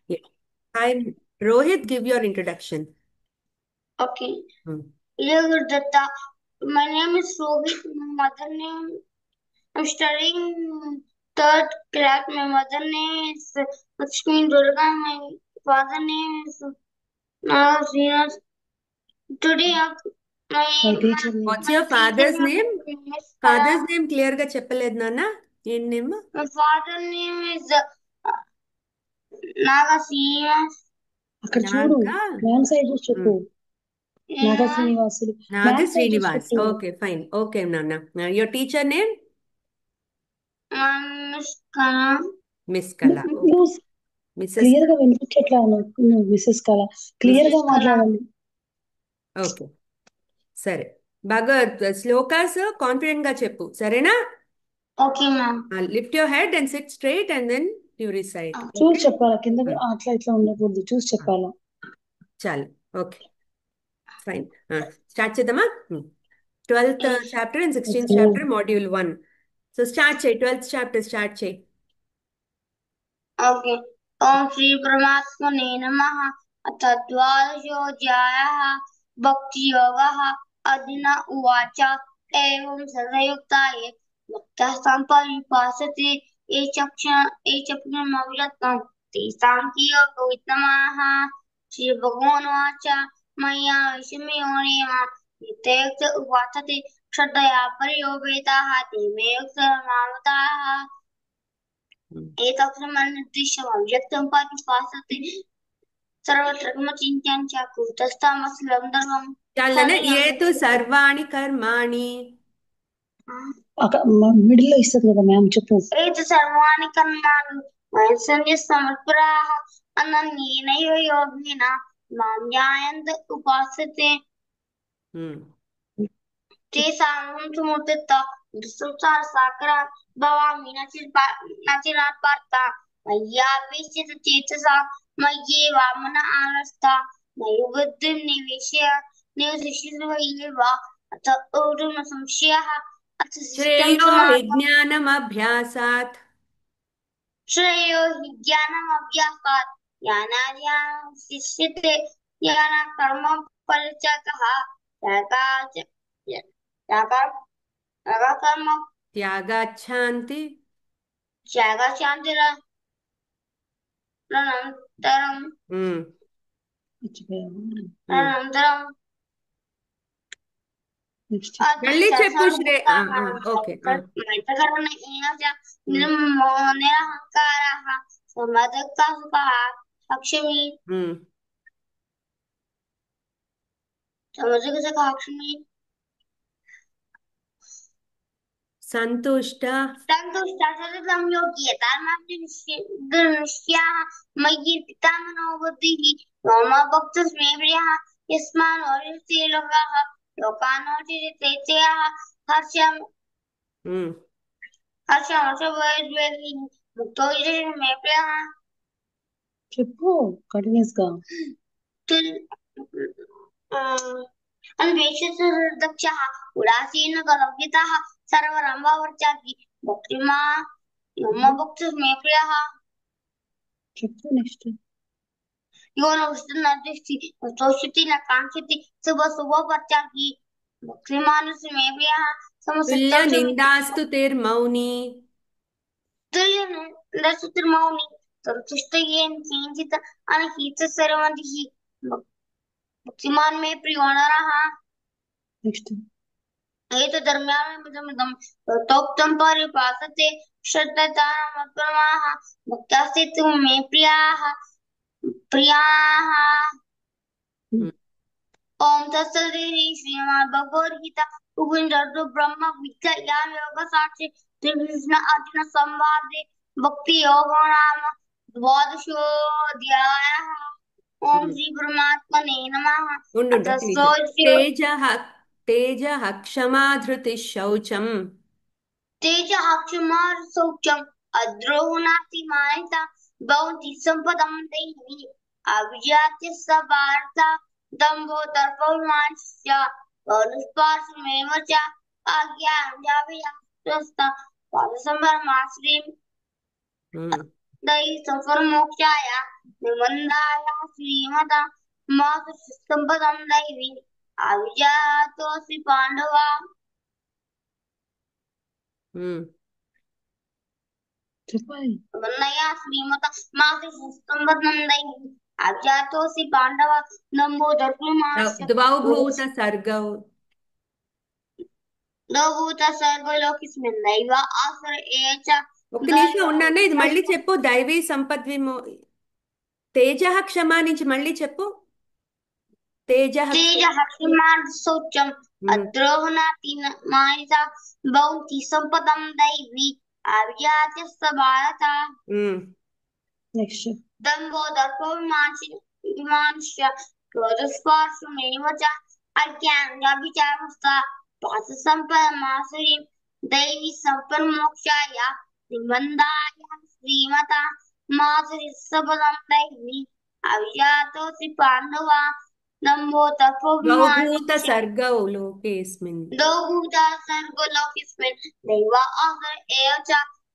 Yeah. Hi, Rohit, give your introduction. Okay. Hmm. Dear Datta, my name is Rohit. My mother name, I'm studying third class. My mother name is Lakshmi Durga. My father name is Srinivas. Today, My my teacher name. What's my your teacher father's name? name is Father's name clear గా చెప్పలేదు నాన్న. ఏం name? My father name is Naga Srinivas. అక్కడ చూడు Naga ma'am side చూసి చెప్పు. నాగా శ్రీనివాసులు. నాగ ma'am side చూసి శ్రీనివాస్. చెప్పు. Okay fine. ఓకే నాన్న. Your teacher name? Miss Kala. Miss కళ. నువ్వు మిస్సెస్. క్లియర్ గా వినిపించట్లా నువ్వు మిస్సెస్ కళ. క్లియర్ గా Miss Kala. మాట్లాడాలి. ఓకే సరే. బాగా శ్లోకాస్ కాన్ఫిడెంట్ గా చెప్పు, సరేనా? Okay, ma'am. Lift your head and sit straight and then you recite. చూసి చెప్పాలా, కింద అట్లా ఇట్లా ఉండకూడదు, చూసి చెప్పాలా. చాలు. Okay fine. స్టార్ట్ చేద్దామా? 12th Yes. chapter and 16th Okay. chapter, module 1. So start చేయి, 12th chapter start చేయి. Okay. ओम श्री परमात्मने नमः। अथ द्वादशोऽध्यायः भक्ति योगः। अर्जुन उवाच एवं सदयुक्ताये भक्तः सम्परिपासते ये चक्षुमव्यक्तं तेषां कियोगो विद्यमाः। श्रीभगवानुवाच मया विषमयोनिम नित्ययुक्त उपासते श्रद्धया परियोपेताः ते मे युक्तमामताः। एतत्समन्निर्दिश्यमव्यक्तं परिभासते सर्वत्र किमचिन्त्यं च कुतस्थमसलं धर्मं చాలనే ఏతు సర్వాణి కర్మాణి. అక్కడ మిడిల్ లో ఇస్తుంది కదా మ్యామ్, చెప్పు. एत सर्वाणि कर्माणि मयि सन्न्यस्तमत्पराः अनन्येनैव योगेन मां ध्यायन्त उपासते तेषां समुदित संसारसागरात् भवामि नचिरात् पार्थ मय्यावेशित चेतसा मय्येवामन आरस्ता मयि बुद्धिं निवेश्य निवसिष्यैव अथ ऊर्ध्वं संशयः अथ శ్రేయో హి జ్ఞానమభ్యాసాత్. श्रेयो हि ज्ञानमभ्यासात् ज्ञानार्जनं शिष्यते ज्ञानकर्म परित्यागः त्यागकर्म త్యాగాచ్ఛాంతి. त्यागशान्तिरनन्तरं अनन्तरं మళ్ళీ చెప్పు శ్రే. ఓకే. मैत्रकरुण निरहङ्कारः समदत्तः लक्ष्मी समदत्तलक्ष्मी సంతుష్ట सन्तुष्टः योगी यथार्मनिश्याः मयि पितामनो बुद्धिः मम भक्तस्मे प्रियः यस्मान्नोरिते लोकाः लोकानोचिते चेयः हर्षं हर्षमशोभयद्वेगी मुक्तो मे प्रियः చెప్పు కంటిన్యూస్ గా. अन्वेषदक्षः उदासीनगलभ्यतः सर्वरम्भावर्चापि भक्तिमा मम भक्तस्मे प्रियः చెప్పు నెక్స్ట్. यो न विष्णुर्दिष्टि तोषिति न काङ्क्षति शुभवर्चापि भक्तिमानस्मे प्रियः తుల్య నిందాస్తు తిర్మౌని. तुल्यनिन्दस्तुतिर्मौनि संतुष्टयेन किञ्चित् अनहित सर्वदिः भक्तिमान् मे प्रियो नरः నెక్స్ట్. एतद्धर्म्यामिदमिदं तथोक्तं परिपासते श्रद्धानामप्रमाः भक्तास्ते तु मे प्रियाः ॐ तत्सदिति श्रीमद्भगवद्गीता उपनिषदु ब्रह्म विद्यायां योगशास्त्रे श्रीकृष्ण अर्जुन संवादे भक्ति योगो नाम द्वादशोऽध्यायः। ओम श्री परमात्मने नमः। ఉండు अथ ప్లీజ్. सोऽध्यायः తేజః క్షమా ధృతిః శౌచం. तेजः क्षमा शौचम् अद्रोहो नास्ति मानिता भवन्ति सम्पदं दैवी अविजात्य स भारत दम्भो दर्पमानश्च अनुस्पार्शमेव च आज्ञाञ्जाभियास्ता पादसम्भरमाश्रीं दैवी संफलमोक्षाय निमन्दाय श्रीमता मातुः दैवी अविजातोऽसि पाण्डव చెప్పాలి. निमन्दाय श्रीमता मातुः दैवी अविजातोऽसि पाण्डव नमो धर्ममास्य ద్వౌభూత సర్గౌ नभूत सर्वलोकिस्मिन् दैव आसुर एव च ఒక్క నిమిషం ఉన్నాను, ఇది మళ్ళీ చెప్పు. దైవీ సంపద్విమో తేజ క్షమ నుంచి మళ్ళీ చెప్పు. తేజ तेजः क्षमासौचं अद्रोहणाति मानिता भवन्ति सम्पदं दैवी अव्याजस्य भारत నెక్స్ట్ दम्भो दर्पविमानस्य क्रोधस्पर्शमेव च अज्ञानव्यभिचारस्तथा पार्थसम्पदमासुरीं दैवी सम्पन्मोक्षाय निबन्धाय श्रीमता मासुरीसपदं दैवी अविजातोऽसि पाण्डवा नमो ద్వౌభూత तपोविमानस्य సర్గౌ లోకేస్మిన్ द्वौभूता सर्गलोकेस्मिन् दैव आसुर एव च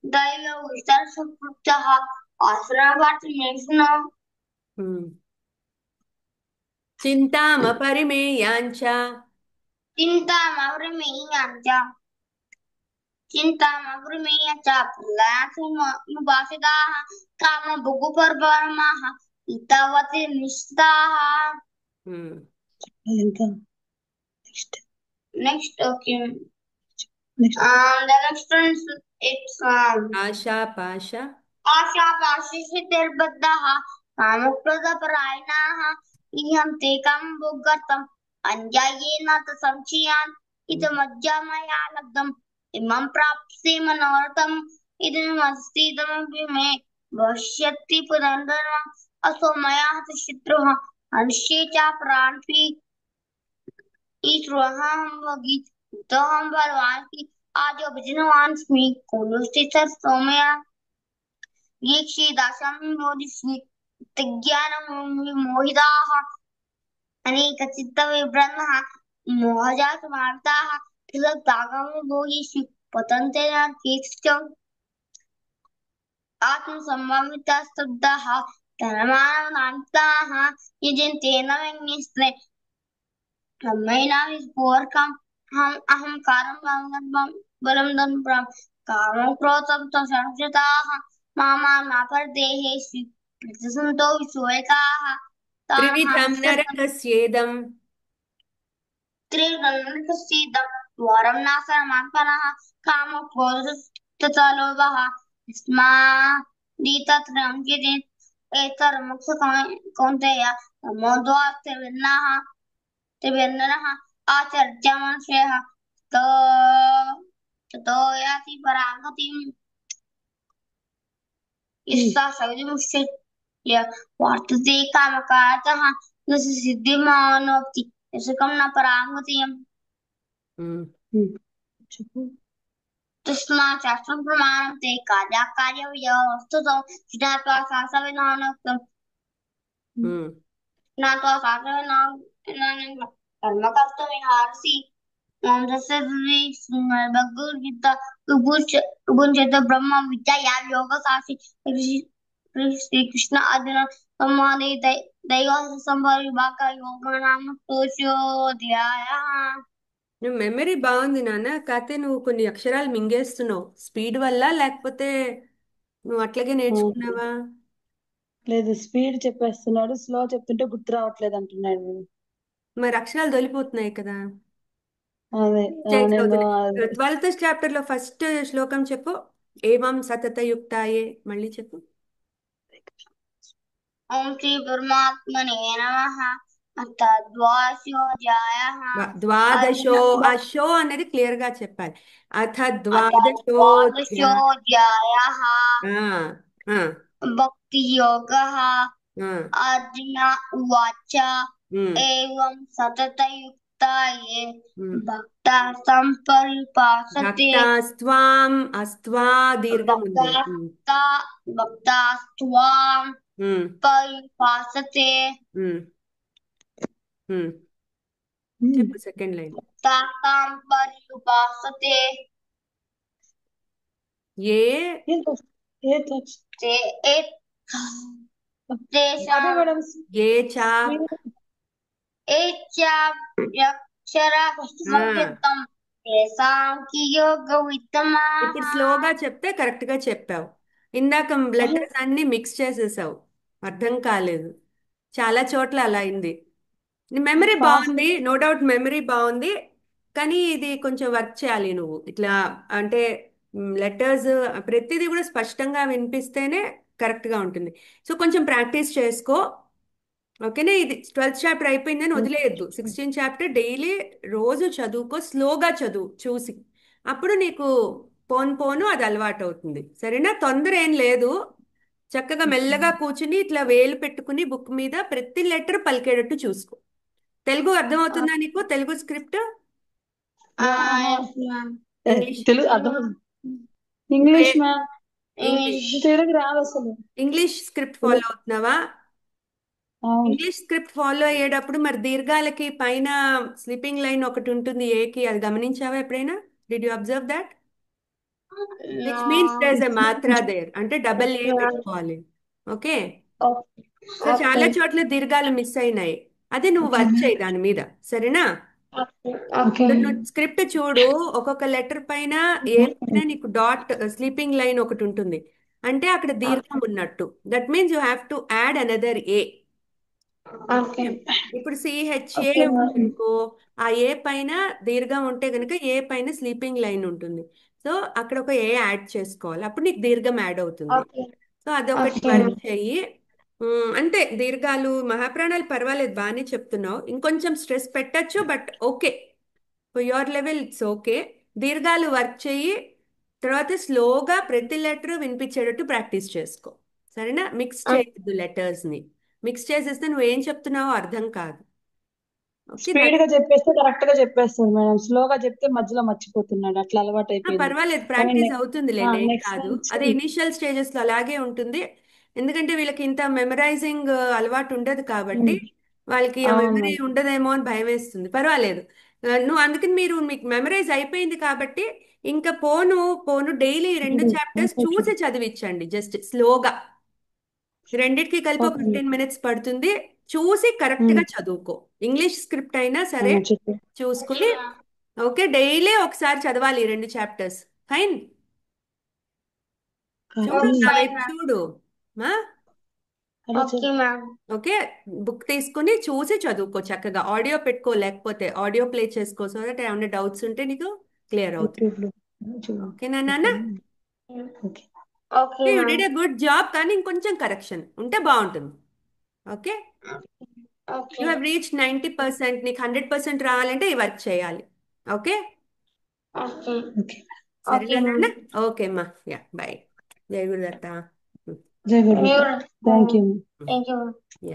दैवविस्तरसम्पृक्तः आसुरवर्तमेष्णो చింతామపరిమేయాంచ चिन्तामग्रमेय च प्रलयासमुपासिताः कामभोगपरमाः इतावति निष्ठाः ఇంకా next Next, okay. Next The next one is it's ఆశాపాశ आशापाशिषितिर्बद्धाः कामप्रदपरायणाः इहं ते कामभोगर्थम् अन्यायेन च संशयान् इदमद्य मया लब्धम् इमं प्राप्स्ये मनोरथम् इदमस्ति इदमपि मे भविष्यति पुनर्धनम् असो मया हतः शत्रुः हनिष्ये च प्राणपि ईश्वरहं भोगी तोहं बलवान् की आजो भजनवान्स्मि कुलुस्थितः सौम्या ये क्षीदाशं मोदिष्मि तज्ञानमोहिताः अनेकचित्तविभ्रमः मोहजातमार्ताः कृततागमो भोगिष्मि पतन्ते न केष्टम् आत्मसम्भाविताः स्तब्धाः धनमानवनान्ताः यजन्ते न व्यङ्ग्यस्ते ब्रह्मैनाविस्फोर्कम् अहंकारं बलं दम्भ्रं कामं क्रोधं च संश्रिताः मामानापरदेहेषु प्रतिसन्तो विश्वैकाः త్రివిధం నరకస్యేదం त्रिगणकस्येदं द्वारं नाशनमात्मनः कामं क्रोधं तथा लोभः तस्मादितत्रयं यजेत् एतन्मुक्तकौन्तेय तमोद्वारस्त्रिभिन्नः त्रिभिन्नः आचर्यमनुष्यः ततो याति परागतिम् यस्सा सवितुमुच्यते वर्तते कामकारतः न स सिद्धिमानोक्ति यशकं न परागतिम् చెప్పు तस्मात् शास्त्रं प्रमाणं ते कार्याकार्यव्यवस्थितौ ज्ञात्वा शास्त्रविधानोक्तम् ज्ञात्वा शास्त्रविधानं कर्म कर्तुमिहार्षि भगवद्गीता उपनिषद ब्रह्म विद्या योगशास्त्री श्रीकृष्ण अर्जुन संवादे दैवासंभाग योग नाम तोषोऽध्यायः నువ్వు మెమరీ బాగుంది నాన్న, కాకపోతే నువ్వు కొన్ని అక్షరాలు మింగేస్తున్నావు. స్పీడ్ వల్ల లేకపోతే నువ్వు అట్లాగే నేర్చుకున్నావా? లేదు, స్పీడ్ చెప్పేస్తున్నాడు, స్లో చెప్తుంటే గుర్తు రావట్లేదు అంటున్నాడు. మరి అక్షరాలు దొలిపోతున్నాయి కదా, అదే మిస్టేక్స్ నేను అవుతున్నాయి. 12th చాప్టర్ లో ఫస్ట్ శ్లోకం చెప్పు. ఏవం సతతయుక్తాయే, మళ్ళీ చెప్పు. ఓం శ్రీ పరమాత్మనే నమః. అథ ద్వాదశోऽధ్యాయः. ద్వాదశో, ఆ షో అనేది క్లియర్ గా చెప్పాలి. అథ ద్వాదశోధ్యాయः భక్తి యోగः. అర్జున ఉవాచ ఏవం సతతయుక్తాయే భక్తా సంపరిపాసతే భక్తాస్త్వాం, అస్త్వా దీర్ఘం ఉంది. భక్తాస్త్వాం పరిపాసతే. చెప్పు సెకండ్ లైన్. భక్తాం పరిపాసతే ఏ ఏ तेषां అదే మేడం ఏ చా एच्याक्षराः ఆ, संयुक्तं तेषां कियोगवित्तमा ఇప్పుడు స్లోగా చెప్తే కరెక్ట్ గా చెప్పావు. ఇందాక లెటర్స్ అన్ని మిక్స్ చేసేసావు, అర్థం కాలేదు. చాలా చోట్ల అలా అయింది. నీ మెమరీ ఫాస్ట్ బాగుంది, నో డౌట్ మెమరీ బాగుంది. కానీ ఇది కొంచెం వర్క్ చేయాలి నువ్వు ఇట్లా. అంటే లెటర్స్ ప్రతిదీ కూడా స్పష్టంగా వినిపిస్తేనే కరెక్ట్గా ఉంటుంది. సో కొంచెం ప్రాక్టీస్ చేసుకో. ఓకేనా? ఇది 12th చాప్టర్ అయిపోయిందని వదిలేయద్దు. 16th చాప్టర్ డైలీ రోజు చదువుకో, స్లోగా చదువు చూసి. అప్పుడు నీకు పోను పోను అది అలవాటు అవుతుంది. సరేనా? తొందర ఏం లేదు. చక్కగా మెల్లగా కూర్చుని ఇట్లా వేలు పెట్టుకుని బుక్ మీద ప్రతి లెటర్ పలికేటట్టు చూసుకో. తెలుగు అర్థమవుతుందా నీకు? Telugu script? yes ma'am English? Telugu అర్థం ఇంగ్లీష్ ఏ- మ్యామ్ ఇంగ్లీష్. English తెలుగు రాదు అసలు. ఇంగ్లీష్ స్క్రిప్ట్ ఫాలో తెలుగు అవుతున్నావా? అవును. ఇంగ్లీష్ స్క్రిప్ట్ ఫాలో అయ్యేటప్పుడు మరి దీర్ఘాలకి పైన స్లీపింగ్ లైన్ ఒకటి ఉంటుంది ఏకి, అది గమనించావా ఎప్పుడైనా? Did you observe that? Which means no there is a matra there, అంటే డబల్ ఏ ma'am పెట్టుకోవాలి. ఓకే? okay సో చాలా okay చోట్ల దీర్ఘాలు మిస్ అయినాయి. అదే నువ్వు వర్క్ చేయి దాని మీద. సరేనా? okay ఓకే ఇప్పుడు నువ్వు స్క్రిప్ట్ చూడు, ఒక్కొక్క లెటర్ పైన ఏ పైన నీకు డాట్ స్లీపింగ్ లైన్ ఒకటి ఉంటుంది, అంటే అక్కడ దీర్ఘం ఉన్నట్టు. That means you have to add another A. okay ఇప్పుడు సిహెచ్ఏ ఓకే మ్యామ్. అనుకో, ఆ ఏ పైన దీర్ఘం ఉంటే కనుక ఏ పైన స్లీపింగ్ లైన్ ఉంటుంది. సో అక్కడ ఒక ఏ యాడ్ చేసుకోవాలి, అప్పుడు నీకు దీర్ఘం యాడ్ అవుతుంది. okay సో అదొకటి okay వర్క్ చెయ్యి. అంతే. దీర్ఘాలు మహాప్రాణాలు పర్వాలేదు, బాగానే చెప్తున్నావు. ఇంకొంచెం స్ట్రెస్ పెట్టచ్చు, but okay, for your level it's okay. దీర్ఘాలు వర్క్ చెయ్యి. తర్వాత స్లోగా ప్రతి లెటర్ వినిపించేటట్టు ప్రాక్టీస్ చేసుకో. సరేనా? మిక్స్ చేయొద్దు లెటర్స్ని. మిక్స్ చేసేస్తే నువ్వేం చెప్తున్నావో అర్థం కాదు. ఓకే? స్పీడ్ గా చెప్పేస్తే కరెక్ట్ గా చెప్పేస్తాను మేడం. స్లోగా చెప్తే మధ్యలో మర్చిపోతున్నాడు, అట్లా అలవాటు అయిపోయింది. పర్వాలేదు, కానీ ప్రాక్టీస్ అవుతుందిలే, లేట్ నెక్స్ట్ కాదు. నుంచి అది ఇనిషియల్ స్టేజెస్ లో అలాగే ఉంటుంది. ఎందుకంటే వీళ్ళకి ఇంత మెమరైజింగ్ అలవాటు ఉండదు కాబట్టి వాళ్ళకి ఆ అవును మెమరీ మేడం. ఉండదేమో అని భయం వేస్తుంది. పర్వాలేదు. నువ్వు అందుకని మీకు మెమరైజ్ అయిపోయింది కాబట్టి ఇంకా పోను పోను డైలీ 2 చాప్టర్స్ చూసి చదివించండి, జస్ట్ స్లోగా. రెండిటికి కలిపి ఒక ఓకే 15 minutes పడుతుంది. చూసి కరెక్ట్ గా చదువుకో. ఇంగ్లీష్ స్క్రిప్ట్ అయినా సరే చెప్పు. చూసుకుని. ఓకే? డైలీ ఒకసారి చదవాలి 2 చాప్టర్స్. ఫైన్. చూడు, కానీ నా okay వైపు ma'am చూడు. మా అలా okay ma'am ఓకే? బుక్ తీసుకుని చూసి చదువుకో చక్కగా. ఆడియో పెట్టుకో, లేకపోతే ఆడియో ప్లే చేసుకో, సో దట్ ఏమైనా డౌట్స్ ఉంటే నీకు క్లియర్ అవుతుంది. యూట్యూబ్ లో ఓకేనా నాన్న? Okay. okay you ma'am did a good job, కానీ ఇంకొంచెం కరెక్షన్ ఉంటే బాగుంటుంది. Okay? You okay have reach 90%. నీకు 100% రావాలంటే ఈ వర్క్ చేయాలి. ఓకే? okay okay. సరేనా okay ma'am నాన్న? ఓకే అమ్మా. Yeah, bye. జై గురుదత్త. జై గురు. You're- thank you. thank you ma'am.